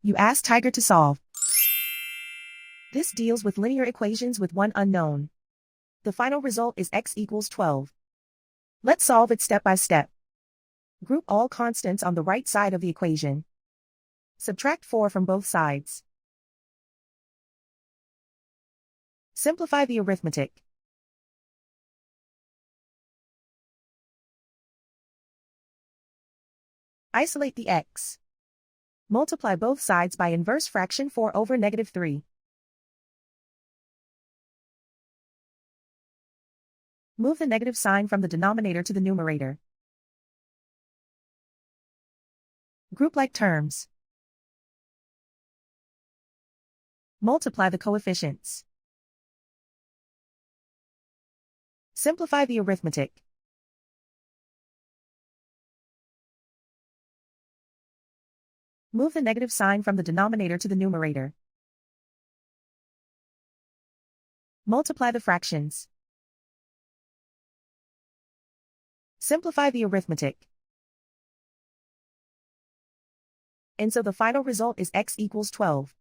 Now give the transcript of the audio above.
You ask Tiger to solve. This deals with linear equations with one unknown. The final result is x equals 12. Let's solve it step by step. Group all constants on the right side of the equation. Subtract 4 from both sides. Simplify the arithmetic. Isolate the x. Multiply both sides by inverse fraction 4 over -3. Move the negative sign from the denominator to the numerator. Group like terms. Multiply the coefficients. Simplify the arithmetic. Move the negative sign from the denominator to the numerator. Multiply the fractions. Simplify the arithmetic. And so the final result is x equals 12.